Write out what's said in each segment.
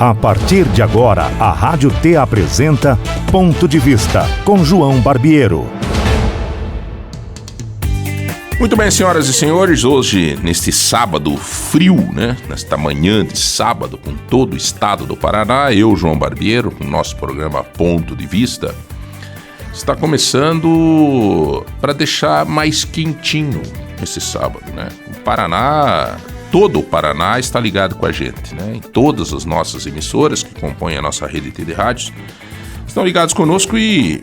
A partir de agora, a Rádio T apresenta Ponto de Vista, com João Barbiero. Muito bem, senhoras e senhores, hoje, neste sábado frio, né? Nesta manhã de sábado, com todo o estado do Paraná, eu, João Barbiero, com o nosso programa Ponto de Vista, está começando para deixar mais quentinho esse sábado, né? O Paraná... Todo o Paraná está ligado com a gente, né? Em todas as nossas emissoras que compõem a nossa rede de rádios estão ligados conosco e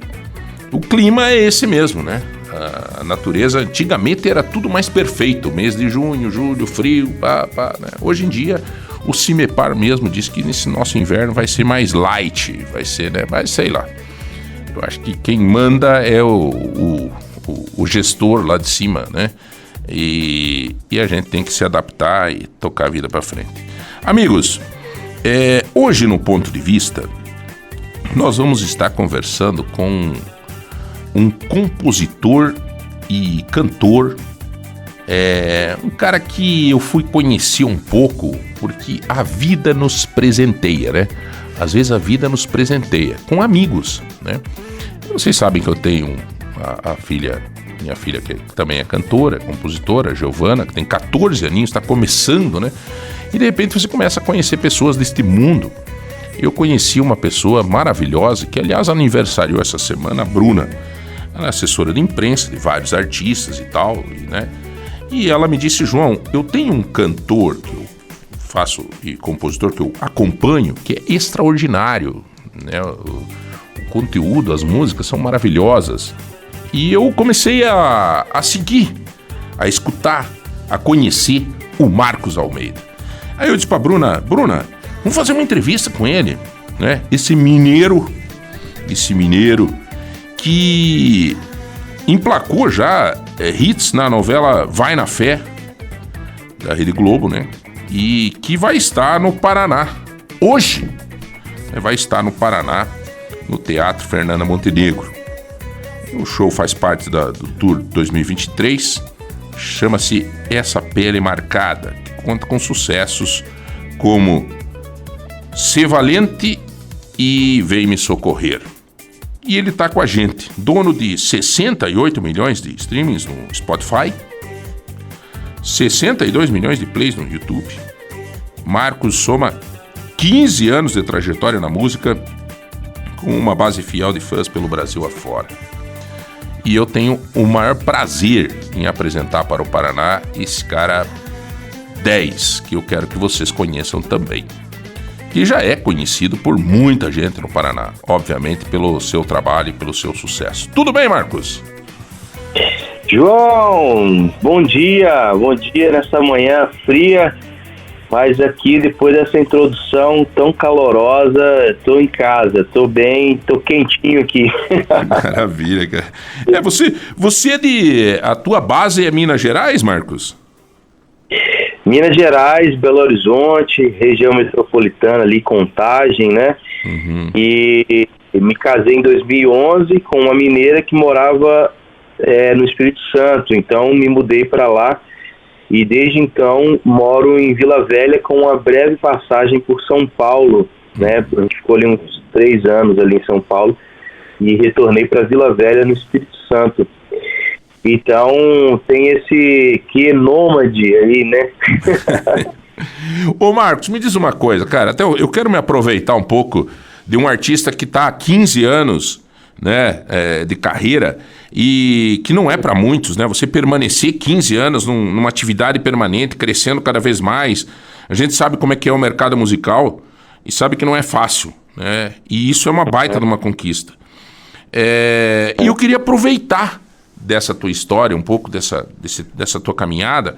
o clima é esse mesmo, né? A natureza, antigamente era tudo mais perfeito, mês de junho, julho, frio, né? Hoje em dia, o CIMEPAR mesmo diz que nesse nosso inverno vai ser mais light, vai ser, né? Mas sei lá, eu acho que quem manda é o gestor lá de cima, né? E a gente tem que se adaptar e tocar a vida para frente. Amigos, hoje no Ponto de Vista, nós vamos estar conversando com um compositor e cantor, um cara que eu fui conhecer um pouco, porque a vida nos presenteia, né? Às vezes a vida nos presenteia com amigos, né? Vocês sabem que eu tenho minha filha que também é cantora, compositora, Giovana, que tem 14 aninhos, está começando, né? E de repente você começa a conhecer pessoas deste mundo. Eu conheci uma pessoa maravilhosa, que aliás aniversariou essa semana, a Bruna. Ela é assessora de imprensa de vários artistas e tal, né? E ela me disse: João, eu tenho um cantor que eu faço e compositor que eu acompanho, que é extraordinário, né? O conteúdo, as músicas são maravilhosas. E eu comecei a seguir, a escutar, a conhecer o Marcos Almeida. Aí eu disse pra Bruna, vamos fazer uma entrevista com ele, né? Esse mineiro que emplacou já hits na novela Vai na Fé, da Rede Globo, né? E que vai estar no Paraná, hoje, vai estar no Paraná, no Teatro Fernanda Montenegro. O show faz parte do Tour 2023, chama-se Essa Pele Marcada, que conta com sucessos como Ser Valente e Vem Me Socorrer. E ele tá com a gente, dono de 68 milhões de streamings no Spotify, 62 milhões de plays no YouTube. Marcos soma 15 anos de trajetória na música, com uma base fiel de fãs pelo Brasil afora. E eu tenho o maior prazer em apresentar para o Paraná esse cara 10, que eu quero que vocês conheçam também. Que já é conhecido por muita gente no Paraná, obviamente pelo seu trabalho e pelo seu sucesso. Tudo bem, Marcos? João, bom dia nessa manhã fria. Mas aqui, depois dessa introdução tão calorosa, tô em casa, tô bem, tô quentinho aqui. Maravilha, cara. Você é a tua base é Minas Gerais, Marcos? Minas Gerais, Belo Horizonte, região metropolitana ali, Contagem, né? Uhum. E me casei em 2011 com uma mineira que morava no Espírito Santo, então me mudei para lá. E desde então moro em Vila Velha com uma breve passagem por São Paulo, né? A gente ficou ali uns 3 anos ali em São Paulo e retornei para Vila Velha no Espírito Santo. Então tem esse que nômade aí, né? Ô Marcos, me diz uma coisa, cara, até eu quero me aproveitar um pouco de um artista que está há 15 anos, né, de carreira, e que não é para muitos, né? Você permanecer 15 anos numa atividade permanente, crescendo cada vez mais. A gente sabe como é que é o mercado musical e sabe que não é fácil, né? E isso é uma baita de uma conquista. E eu queria aproveitar dessa tua história, um pouco dessa tua caminhada,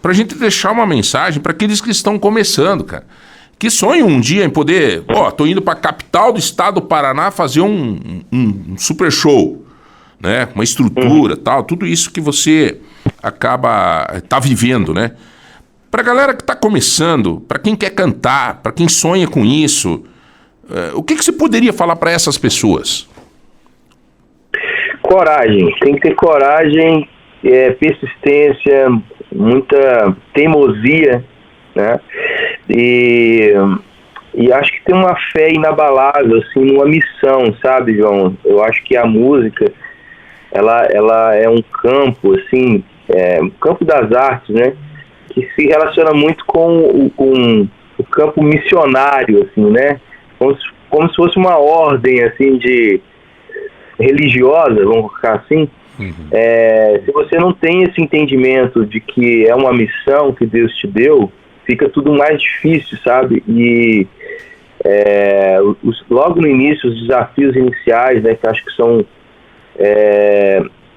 pra gente deixar uma mensagem para aqueles que estão começando, cara. Que sonham um dia em poder... tô indo pra capital do estado do Paraná fazer um super show, né? Uma estrutura, tal, tudo isso que você tá vivendo, né? Pra galera que tá começando, pra quem quer cantar, pra quem sonha com isso, o que você poderia falar pra essas pessoas? Coragem, tem que ter coragem, persistência, muita teimosia, né? E E acho que tem uma fé inabalável, assim, numa missão, sabe, João? Eu acho que a música, ela é um campo, assim, um campo das artes, né? Que se relaciona muito com o campo missionário, assim, né? Como se fosse uma ordem, assim, religiosa, vamos colocar assim. Se você não tem esse entendimento de que é uma missão que Deus te deu, fica tudo mais difícil, sabe? E logo no início, os desafios iniciais, né, que acho que são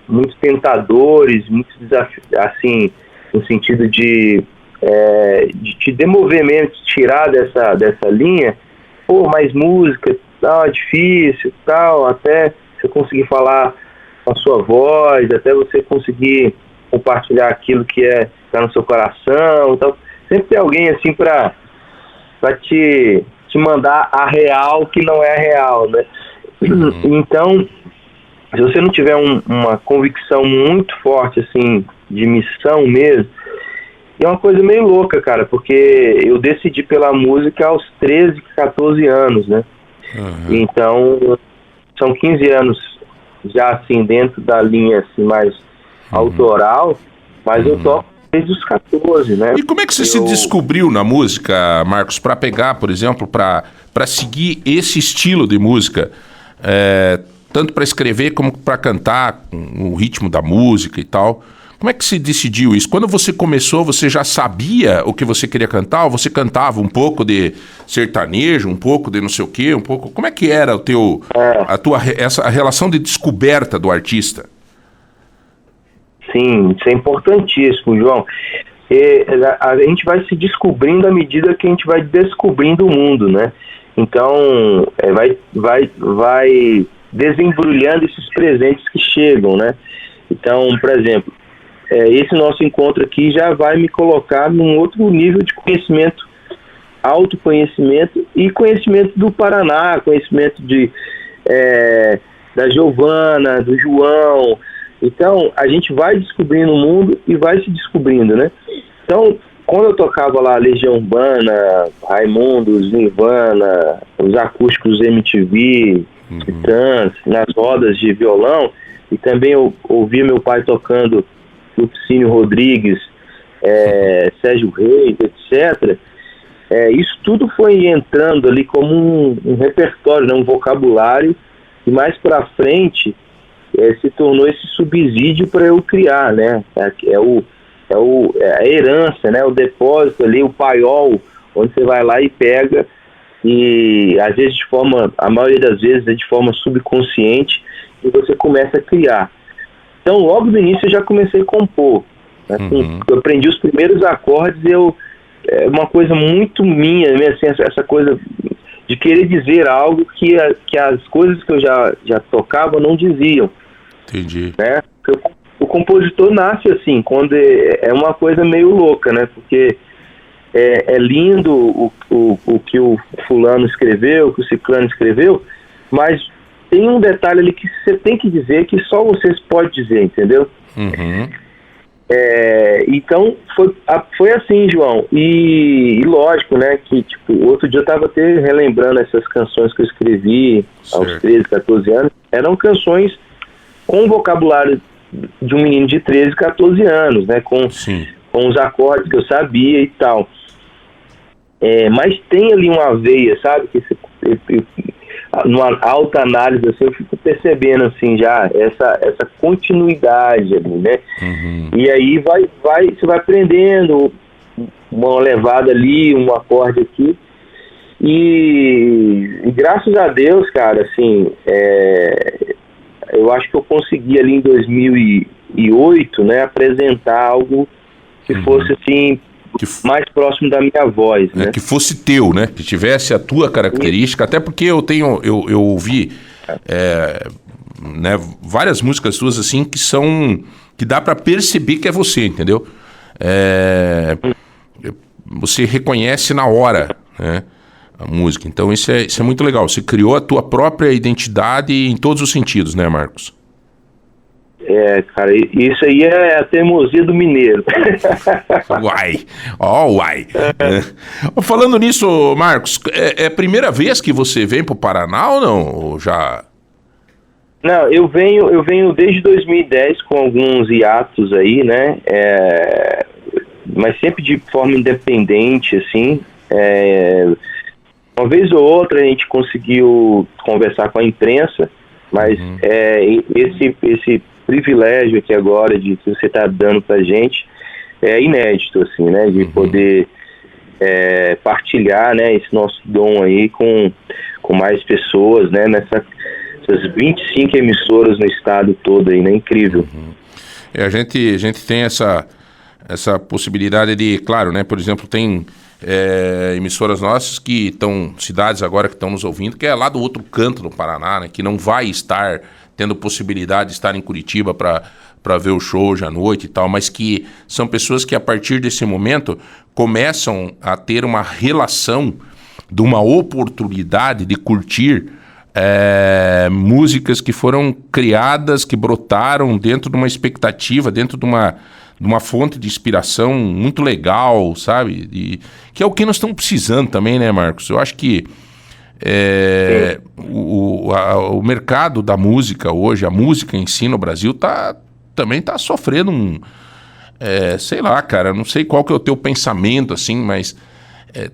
muito tentadores, muito desafios, assim, no sentido de te demover mesmo, te tirar dessa linha. Pô, mais música, tal, é difícil, tal, até você conseguir falar com a sua voz, até você conseguir compartilhar aquilo que está no seu coração, tal. Sempre tem alguém assim para te mandar a real que não é a real, né? Então, se você não tiver uma convicção muito forte, assim, de missão mesmo, é uma coisa meio louca, cara, porque eu decidi pela música aos 13, 14 anos, né? Então, são 15 anos já, assim, dentro da linha, assim, mais autoral, mas eu toco desde os 14, né? E como é que você se descobriu na música, Marcos, para pegar, por exemplo, para seguir esse estilo de música, tanto para escrever como para cantar, o ritmo da música e tal? Como é que se decidiu isso? Quando você começou, você já sabia o que você queria cantar? Ou você cantava um pouco de sertanejo, um pouco de não sei o quê, um pouco... Como é que era a relação de descoberta do artista? Sim, isso é importantíssimo, João. A gente vai se descobrindo à medida que a gente vai descobrindo o mundo, né? Então, vai desembrulhando esses presentes que chegam, né? Então, por exemplo, esse nosso encontro aqui já vai me colocar num outro nível de conhecimento, autoconhecimento e conhecimento do Paraná, conhecimento da Giovana, do João. Então, a gente vai descobrindo o mundo e vai se descobrindo, né? Então, quando eu tocava lá Legião Urbana, Raimundos, Nirvana, os acústicos MTV, Titãs, nas rodas de violão, e também eu ouvia meu pai tocando Lupicínio Rodrigues, Sérgio Reis, etc. Isso tudo foi entrando ali como um repertório, né, um vocabulário, e mais para frente se tornou esse subsídio para eu criar, né? A herança, né? O depósito ali, o paiol, onde você vai lá e pega, e às vezes a maioria das vezes é de forma subconsciente, e você começa a criar. Então, logo no início eu já comecei a compor. Né? Eu aprendi os primeiros acordes, é uma coisa muito minha, assim, essa coisa de querer dizer algo que as coisas que eu já tocava não diziam. Entendi. Né? O compositor nasce assim, quando é uma coisa meio louca, né? Porque é lindo o que o fulano escreveu, o que o ciclano escreveu, mas tem um detalhe ali que você tem que dizer que só vocês podem dizer, entendeu? Então foi assim, João, e lógico, né, que tipo, outro dia eu estava até relembrando essas canções que eu escrevi aos 13, 14 anos, eram canções com vocabulário de um menino de 13, 14 anos, né, com os acordes que eu sabia e tal, mas tem ali uma veia, sabe, que numa alta análise, assim, eu fico percebendo, assim, já essa continuidade ali, né? E aí você vai aprendendo uma levada ali, um acorde aqui, e graças a Deus, cara, assim, eu acho que eu consegui ali em 2008, né, apresentar algo que fosse, assim, mais próximo da minha voz, né? Que fosse teu, né? Que tivesse a tua característica, até porque eu ouvi né, várias músicas tuas assim que dá pra perceber que é você, entendeu? Você reconhece na hora, né, a música. Então isso é muito legal. Você criou a tua própria identidade em todos os sentidos, né, Marcos? Cara, isso aí é a teimosia do mineiro. Uai, uai. Falando nisso, Marcos, é a primeira vez que você vem pro Paraná ou não? Ou já... Não, eu venho desde 2010 com alguns hiatos aí, né? Mas sempre de forma independente, assim. Uma vez ou outra a gente conseguiu conversar com a imprensa, mas esse privilégio aqui agora de que você está dando pra gente é inédito, assim, né? De poder partilhar, né, esse nosso dom aí com mais pessoas, né? Essas 25 emissoras no estado todo aí, né? Incrível. A gente tem essa possibilidade de, claro, né? Por exemplo, tem emissoras nossas que estão, cidades agora que estão nos ouvindo, que é lá do outro canto do Paraná, né? Que não vai estar tendo possibilidade de estar em Curitiba para ver o show hoje à noite e tal, mas que são pessoas que a partir desse momento começam a ter uma relação de uma oportunidade de curtir músicas que foram criadas, que brotaram dentro de uma expectativa, dentro de uma fonte de inspiração muito legal, sabe? Que é o que nós estamos precisando também, né, Marcos? Eu acho que o mercado da música hoje, a música em si no Brasil também tá sofrendo sei lá, cara, não sei qual que é o teu pensamento, assim, mas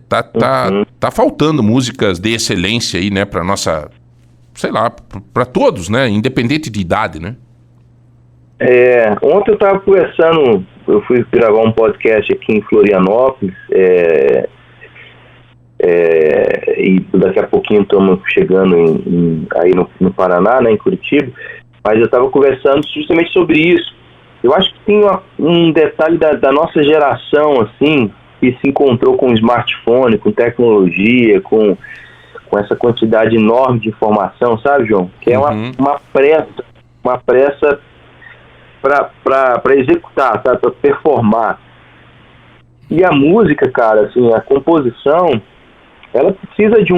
tá faltando músicas de excelência aí, né, pra nossa, sei lá, pra todos, né, independente de idade, né? Ontem eu tava conversando, eu fui gravar um podcast aqui em Florianópolis, e daqui a pouquinho estamos chegando aí no Paraná, né, em Curitiba, mas eu estava conversando justamente sobre isso. Eu acho que tem um detalhe da nossa geração, assim, que se encontrou com o smartphone, com tecnologia, com essa quantidade enorme de informação, sabe, João? Que é uma pressa para executar, sabe? Para performar. E a música, cara, assim, a composição, ela precisa de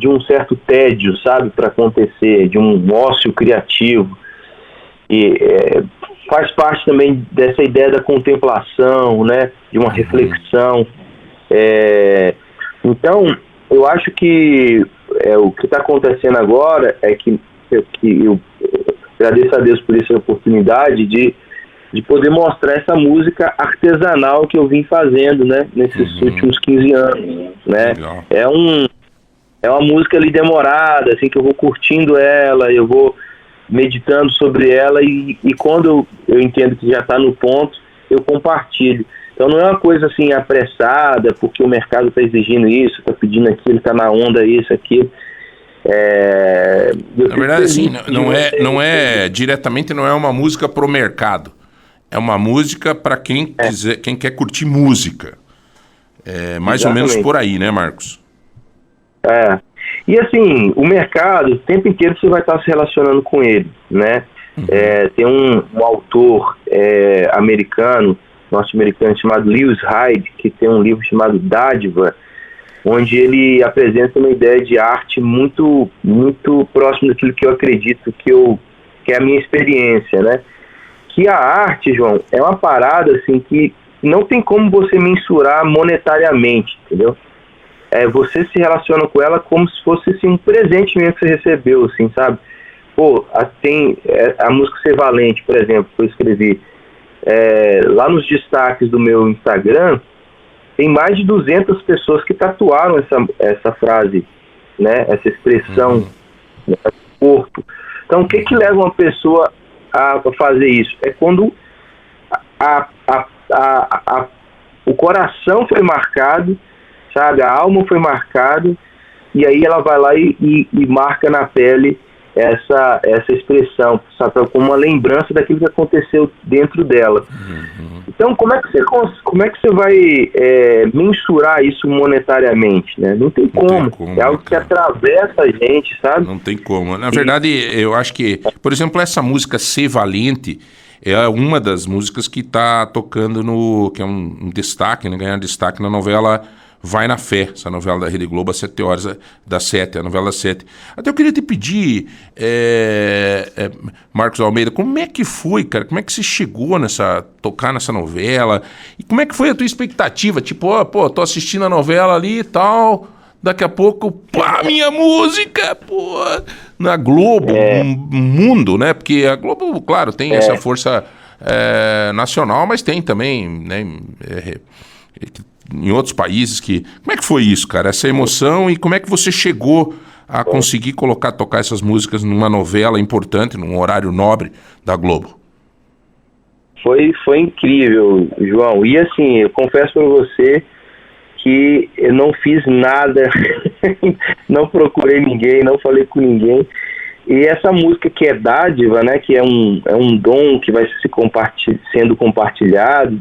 um certo tédio, sabe, para acontecer, de um ócio criativo. E faz parte também dessa ideia da contemplação, né, de uma reflexão. Então, eu acho que o que está acontecendo agora é que eu agradeço a Deus por essa oportunidade de poder mostrar essa música artesanal que eu vim fazendo, né, nesses últimos 15 anos, né. É uma música ali demorada, assim, que eu vou curtindo ela, eu vou meditando sobre ela e quando eu entendo que já está no ponto, eu compartilho. Então não é uma coisa assim apressada, porque o mercado está exigindo isso, está pedindo aquilo, está na onda isso, aquilo. Na verdade, assim, diretamente não é uma música pro mercado. É uma música para quem quer curtir música. Mais ou menos por aí, né, Marcos? E assim, o mercado, o tempo inteiro você vai estar se relacionando com ele, né? Tem um autor norte-americano chamado Lewis Hyde, que tem um livro chamado Dádiva, onde ele apresenta uma ideia de arte muito, muito próximo daquilo que eu acredito, que é a minha experiência, né? Que a arte, João, é uma parada assim que não tem como você mensurar monetariamente, entendeu? Você se relaciona com ela como se fosse assim, um presente mesmo que você recebeu, assim, sabe? Pô, tem a música Ser Valente, por exemplo, que eu escrevi. Lá nos destaques do meu Instagram, tem mais de 200 pessoas que tatuaram essa frase, né? Essa expressão, né? Corpo. Então, o que leva uma pessoa a fazer isso? É quando o coração foi marcado, sabe? A alma foi marcada, e aí ela vai lá e marca na pele essa expressão, sabe? Como uma lembrança daquilo que aconteceu dentro dela. Então, como é que você vai mensurar isso monetariamente, né? Não tem como. É algo que atravessa a gente, sabe? Não tem como. Na verdade, eu acho que, por exemplo, essa música Ser Valente é uma das músicas que está tocando que é um destaque, né? Ganhar destaque na novela Vai na Fé, essa novela da Rede Globo, às 7 horas das 7, a novela das 7. Até eu queria te pedir, Marcos Almeida, como é que foi, cara? Como é que você chegou tocar nessa novela? E como é que foi a tua expectativa? Tipo, tô assistindo a novela ali e tal, daqui a pouco, pá, minha música, pô, na Globo, mundo, né? Porque a Globo, claro, tem essa força nacional, mas tem também, né, em outros países que... Como é que foi isso, cara? Essa emoção, e como é que você chegou a conseguir tocar essas músicas numa novela importante, num horário nobre da Globo? Foi incrível, João. E assim, eu confesso para você que eu não fiz nada, não procurei ninguém, não falei com ninguém. E essa música que é dádiva, né, que é um dom que vai sendo compartilhado,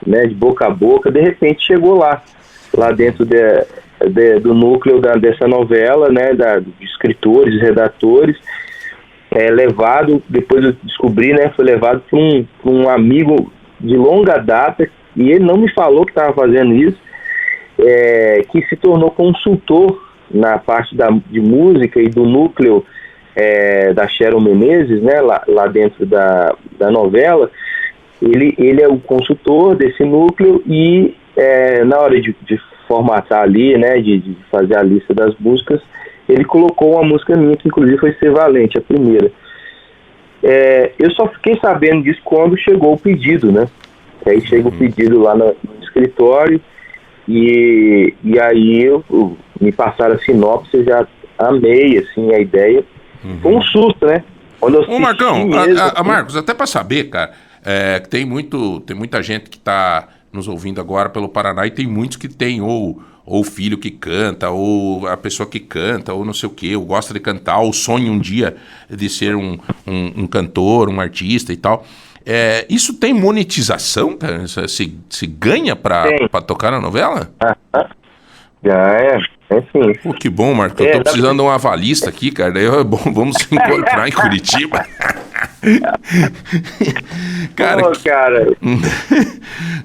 né, de boca a boca, de repente chegou lá dentro do núcleo dessa novela, né, de escritores, redatores, levado, depois eu descobri, né, foi levado por um amigo de longa data, e ele não me falou que estava fazendo isso, que se tornou consultor na parte de música e do núcleo da Sharon Menezes, né, lá dentro da novela. Ele é o consultor desse núcleo e na hora de formatar ali, né, de fazer a lista das músicas, ele colocou uma música minha, que inclusive foi Ser Valente, a primeira. Eu só fiquei sabendo disso quando chegou o pedido, né? Aí chega o pedido lá no escritório e aí me passaram a sinopse, eu já amei, assim, a ideia. Foi um susto, né? Quando eu Marcão, Marcos, até para saber, cara, tem muita gente que está nos ouvindo agora pelo Paraná, e tem muitos que tem ou o filho que canta, ou a pessoa que canta, ou não sei o quê, ou gosta de cantar, ou sonha um dia de ser um cantor, um artista e tal. Isso tem monetização, cara? Se ganha para tocar na novela? Ganha. Sim. Pô, que bom, Marco. Eu tô precisando de um avalista aqui, cara. Daí vamos se encontrar em Curitiba. Cara,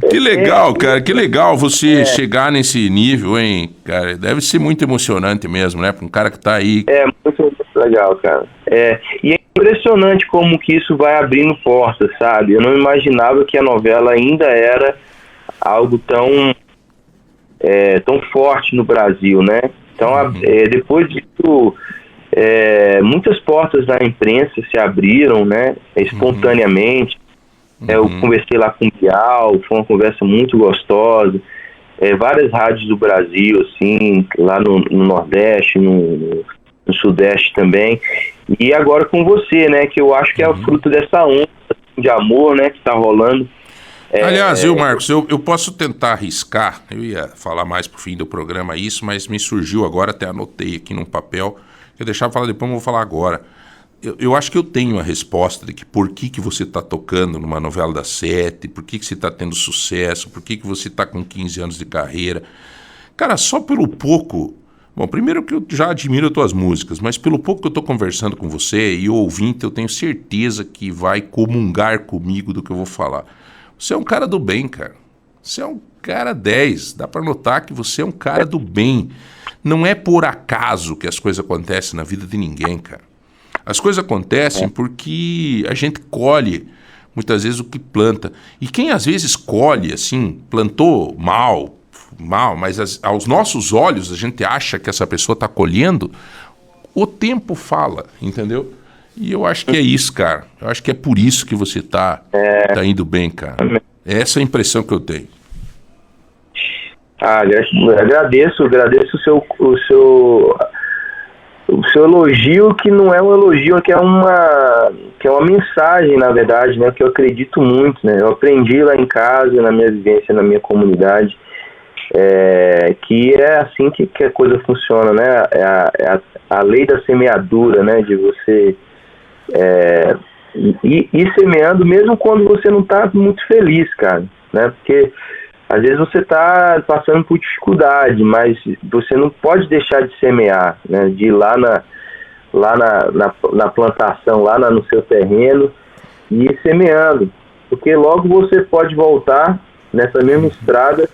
que legal, cara. Que legal você chegar nesse nível, hein, cara. Deve ser muito emocionante mesmo, né? Para um cara que tá aí. Muito legal, cara. E é impressionante como que isso vai abrindo portas, sabe? Eu não imaginava que a novela ainda era algo tão forte no Brasil, né? Então, depois disso, muitas portas da imprensa se abriram, né? Espontaneamente. Eu conversei lá com o Bial, foi uma conversa muito gostosa. Várias rádios do Brasil, assim, lá no Nordeste, no Sudeste também. E agora com você, né? Que eu acho que é o fruto dessa onda de amor, né? Que tá rolando. Aliás, Marcos, eu posso tentar arriscar, eu ia falar mais pro fim do programa isso, mas me surgiu agora, até anotei aqui num papel, eu deixava falar depois, mas vou falar agora. Eu acho que eu tenho a resposta de que por que você está tocando numa novela das 7, por que você está tendo sucesso, por que você está com 15 anos de carreira. Cara, só pelo pouco... Bom, primeiro que eu já admiro as tuas músicas, mas pelo pouco que eu estou conversando com você e o ouvinte, eu tenho certeza que vai comungar comigo do que eu vou falar. Você é um cara do bem, cara. Você é um cara 10. Dá para notar que você é um cara do bem. Não é por acaso que as coisas acontecem na vida de ninguém, cara. As coisas acontecem porque a gente colhe, muitas vezes, o que planta. E quem às vezes colhe, assim, plantou mal, mas aos nossos olhos a gente acha que essa pessoa está colhendo, o tempo fala, entendeu? E eu acho que é isso, cara. Eu acho que é por isso que você tá indo bem, cara. É essa a impressão que eu tenho. Agradeço o seu elogio, que não é um elogio, que é uma mensagem, na verdade, né? Que eu acredito muito, né? Eu aprendi lá em casa, na minha vivência, na minha comunidade, que é assim que a coisa funciona, né? A lei da semeadura, né? De você ir semeando mesmo quando você não está muito feliz, cara, né? Porque às vezes você está passando por dificuldade, mas você não pode deixar de semear, né? De ir lá na plantação, lá no seu terreno, e ir semeando, porque logo você pode voltar nessa mesma estrada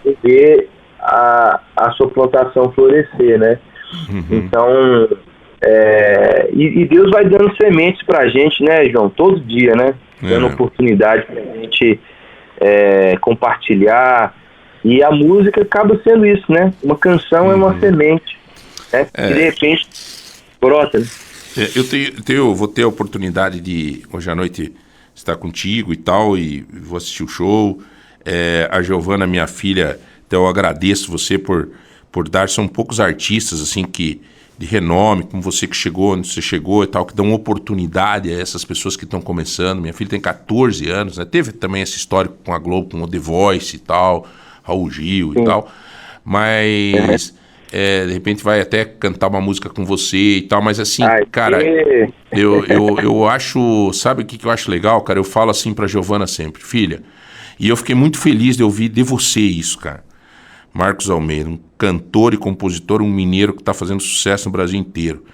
e ver a sua plantação florescer, né? Então, e Deus vai dando sementes pra gente, né, João? Todo dia, né? Dando oportunidade pra gente compartilhar. E a música acaba sendo isso, né? Uma canção é uma semente, né? E de repente brota, né? Eu vou ter a oportunidade de, hoje à noite, estar contigo e tal, e vou assistir o show. A Giovana, minha filha, então eu agradeço você por dar, são poucos artistas, assim, que de renome, como você que chegou, onde você chegou e tal, que dão oportunidade a essas pessoas que estão começando. Minha filha tem 14 anos, né? Teve também essa história com a Globo, com o The Voice e tal, Raul Gil e tal, mas de repente vai até cantar uma música com você e tal, mas assim, cara, eu acho, sabe o que eu acho legal, cara? Eu falo assim pra Giovana sempre, filha, e eu fiquei muito feliz de ouvir de você isso, cara. Marcos Almeida, um cantor e compositor, um mineiro que tá fazendo sucesso no Brasil inteiro.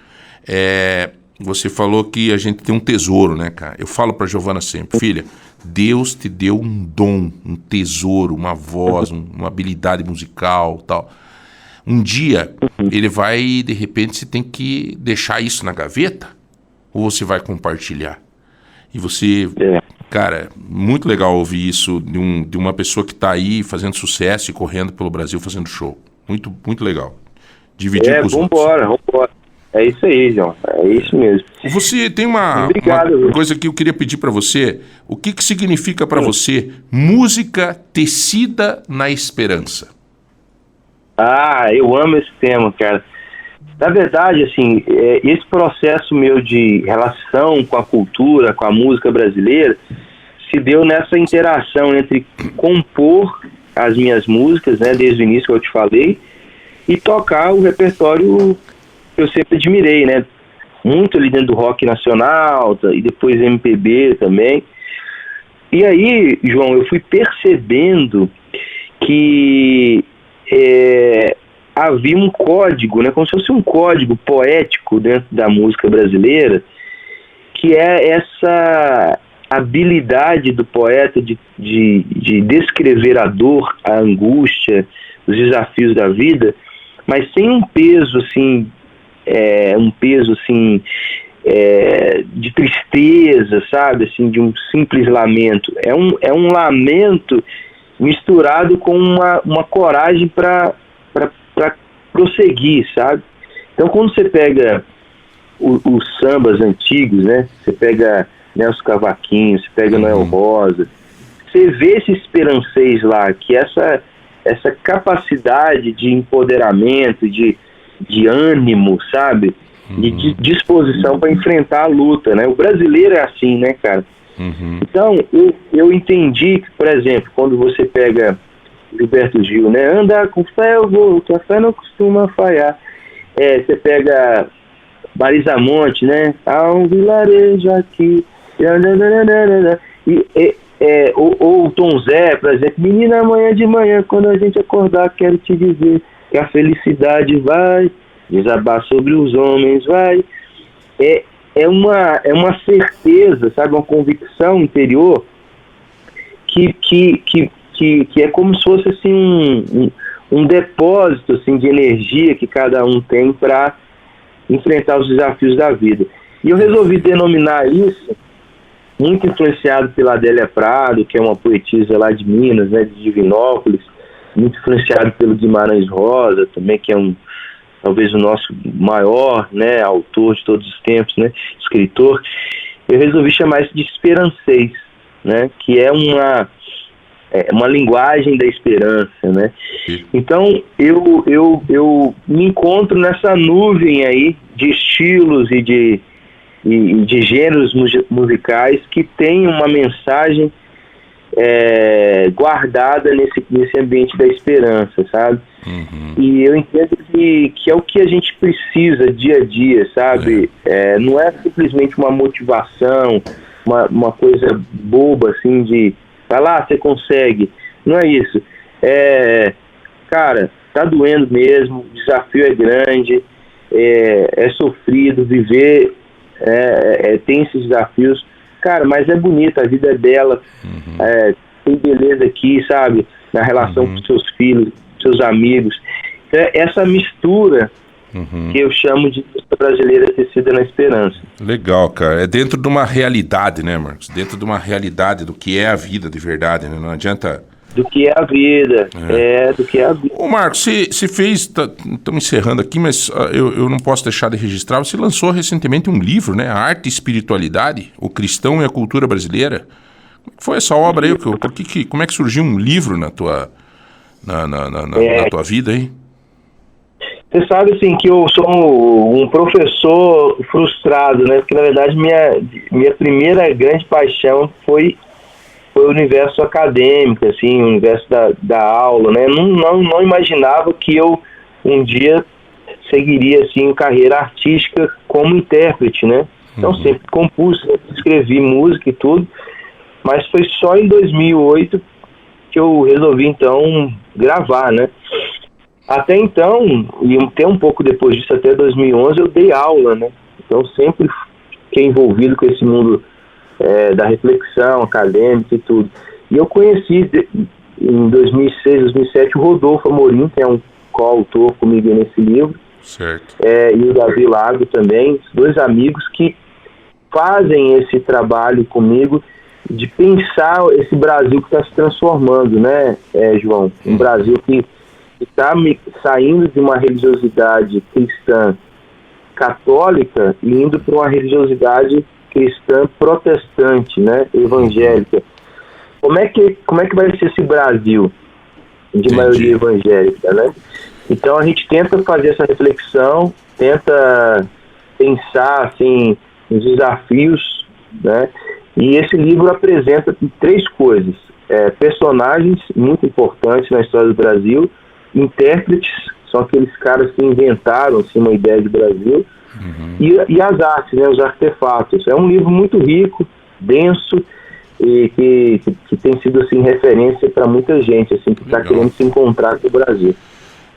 Você falou que a gente tem um tesouro, né, cara? Eu falo pra Giovana sempre, filha, Deus te deu um dom, um tesouro, uma voz, uma habilidade musical, tal. Um dia, ele vai, de repente, você tem que deixar isso na gaveta, ou você vai compartilhar? E você, cara, muito legal ouvir isso de uma pessoa que tá aí fazendo sucesso e correndo pelo Brasil fazendo show. Muito, muito legal. Dividir com os outros. Vambora. É isso aí, João. É isso mesmo. Você tem uma coisa que eu queria pedir para você. O que significa para você música tecida na esperança? Eu amo esse tema, cara. Na verdade, assim, esse processo meu de relação com a cultura, com a música brasileira, se deu nessa interação entre compor as minhas músicas, né, desde o início que eu te falei, e tocar o repertório que eu sempre admirei, né? Muito ali dentro do rock nacional, e depois MPB também. E aí, João, eu fui percebendo que havia um código, né, como se fosse um código poético dentro da música brasileira, que é essa habilidade do poeta de descrever a dor, a angústia, os desafios da vida, mas sem um peso assim, de tristeza, sabe, assim, de um simples lamento. É um lamento misturado com uma coragem para prosseguir, sabe? Então, quando você pega os sambas antigos, né? Você pega Nelson Cavaquinho, você pega Noel Rosa, você vê esse esperancês lá, que essa capacidade de empoderamento, de ânimo, sabe? De disposição para enfrentar a luta, né? O brasileiro é assim, né, cara? Então, eu entendi que, por exemplo, quando você pega Gilberto Gil, né? Andar com fé eu vou, que a fé não costuma falhar. Você pega Marisa Monte, né? Há um vilarejo aqui. Ou Tom Zé, por exemplo, menina, amanhã de manhã, quando a gente acordar, quero te dizer que a felicidade vai desabar sobre os homens, vai. É uma certeza, sabe, uma convicção interior que é como se fosse assim um depósito assim, de energia que cada um tem para enfrentar os desafios da vida. E eu resolvi denominar isso, muito influenciado pela Adélia Prado, que é uma poetisa lá de Minas, né, de Divinópolis, muito influenciado pelo Guimarães Rosa, também, que é talvez o nosso maior, né, autor de todos os tempos, né, escritor. Eu resolvi chamar isso de esperancês, né, que é uma linguagem da esperança, né. Então eu me encontro nessa nuvem aí de estilos e de gêneros musicais que tem uma mensagem guardada nesse ambiente da esperança, sabe? E eu entendo que é o que a gente precisa dia a dia, sabe? Não é simplesmente uma motivação, uma coisa boba assim de vai lá, você consegue. Não é isso. Cara, tá doendo mesmo, o desafio é grande, é sofrido, viver tem esses desafios, cara, mas é bonita, a vida é bela, tem beleza aqui, sabe, na relação com seus filhos, seus amigos. Então, essa mistura que eu chamo de música brasileira tecida na esperança. Legal, cara. É dentro de uma realidade, né, Marcos? Dentro de uma realidade do que é a vida de verdade, né? Não adianta... Do que é a vida, do que é a vida. Ô Marcos, você fez, estamos encerrando aqui, mas eu não posso deixar de registrar, você lançou recentemente um livro, né? A Arte e Espiritualidade, o Cristão e a Cultura Brasileira. Como foi essa obra aí? Como é que surgiu um livro na tua vida aí? Você sabe, assim, que eu sou um professor frustrado, né? Porque, na verdade, minha primeira grande paixão foi o universo acadêmico, assim, o universo da aula, né? Não imaginava que eu um dia seguiria, assim, carreira artística como intérprete, né? Então, sempre compus, sempre escrevi música e tudo, mas foi só em 2008 que eu resolvi, então, gravar, né? Até então, e até um pouco depois disso, até 2011, eu dei aula, né? Então, sempre fiquei envolvido com esse mundo da reflexão acadêmica e tudo. E eu conheci em 2006, 2007 o Rodolfo Amorim, que é um coautor comigo nesse livro, certo. E o Davi Lago também, dois amigos que fazem esse trabalho comigo de pensar esse Brasil que está se transformando, né, João? Um Brasil que está saindo de uma religiosidade cristã católica e indo para uma religiosidade cristã protestante, né, evangélica. Como é que vai ser esse Brasil de maioria evangélica, né? Então a gente tenta fazer essa reflexão, tenta pensar assim nos desafios, né? E esse livro apresenta três coisas: personagens muito importantes na história do Brasil, intérpretes, são aqueles caras que inventaram assim, uma ideia de Brasil, e as artes, né, os artefatos. É um livro muito rico, denso, e que tem sido assim, referência para muita gente assim, que está querendo se encontrar com o Brasil.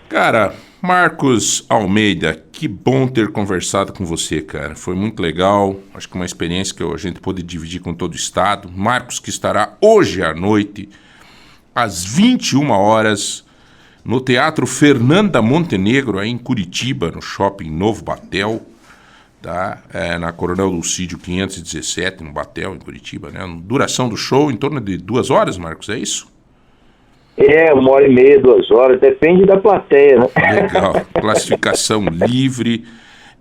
Cara, Marcos Almeida, que bom ter conversado com você, cara. Foi muito legal, acho que uma experiência que a gente pôde dividir com todo o estado. Marcos, que estará hoje à noite, às 21 horas, no Teatro Fernanda Montenegro, aí em Curitiba, no Shopping Novo Batel, tá? Na Coronel Lucídio 517, no Batel, em Curitiba, né? Duração do show em torno de 2 horas, Marcos, é isso? 1h30, 2 horas, depende da plateia, né? Legal, classificação livre.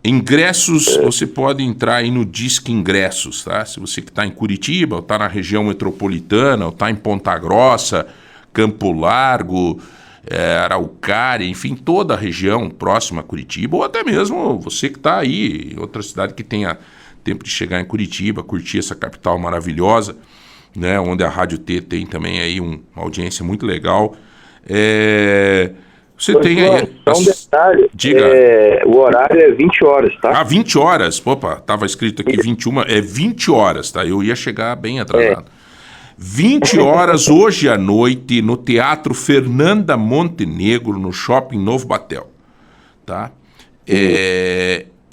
Ingressos, você pode entrar aí no Disque Ingressos, tá? Se você que está em Curitiba, ou está na região metropolitana, ou está em Ponta Grossa, Campo Largo, Araucária, enfim, toda a região próxima a Curitiba, ou até mesmo você que está aí em outra cidade que tenha tempo de chegar em Curitiba, curtir essa capital maravilhosa, né, onde a Rádio T tem também aí uma audiência muito legal. Você pois tem não, aí... Um detalhe, diga. O horário é 20 horas, tá? 20 horas? Opa, estava escrito aqui 21, 20 horas, tá? Eu ia chegar bem atrasado. 20 horas hoje à noite no Teatro Fernanda Montenegro, no Shopping Novo Batel, tá?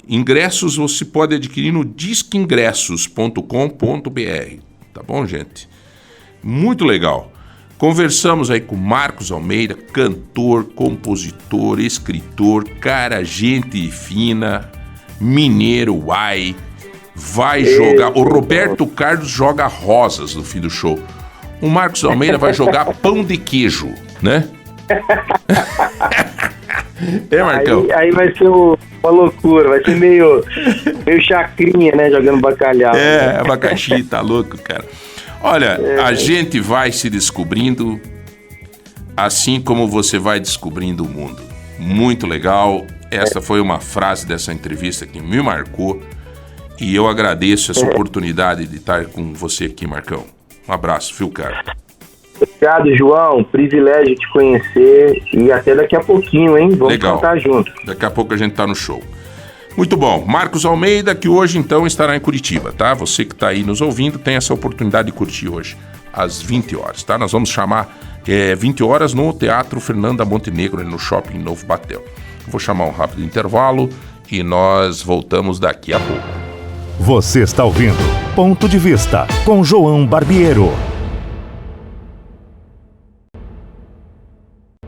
Ingressos você pode adquirir no disqueingressos.com.br, tá bom, gente? Muito legal. Conversamos aí com Marcos Almeida, cantor, compositor, escritor, cara, gente fina, mineiro, vai jogar. O Roberto Carlos joga rosas no fim do show. O Marcos Almeida vai jogar pão de queijo, né? Marcão? Aí vai ser uma loucura, vai ser meio chacrinha, né? Jogando bacalhau. Abacaxi, tá louco, cara. Olha, a gente vai se descobrindo assim como você vai descobrindo o mundo. Muito legal. Essa foi uma frase dessa entrevista que me marcou. E eu agradeço essa oportunidade de estar com você aqui, Marcão. Um abraço, viu, cara? Obrigado, João. Privilégio te conhecer. E até daqui a pouquinho, hein? Vamos cantar junto. Daqui a pouco a gente tá no show. Muito bom. Marcos Almeida, que hoje, então, estará em Curitiba, tá? Você que tá aí nos ouvindo tem essa oportunidade de curtir hoje, às 20 horas, tá? Nós vamos chamar 20 horas no Teatro Fernanda Montenegro, no Shopping Novo Batel. Vou chamar um rápido intervalo e nós voltamos daqui a pouco. Você está ouvindo Ponto de Vista com João Barbiero.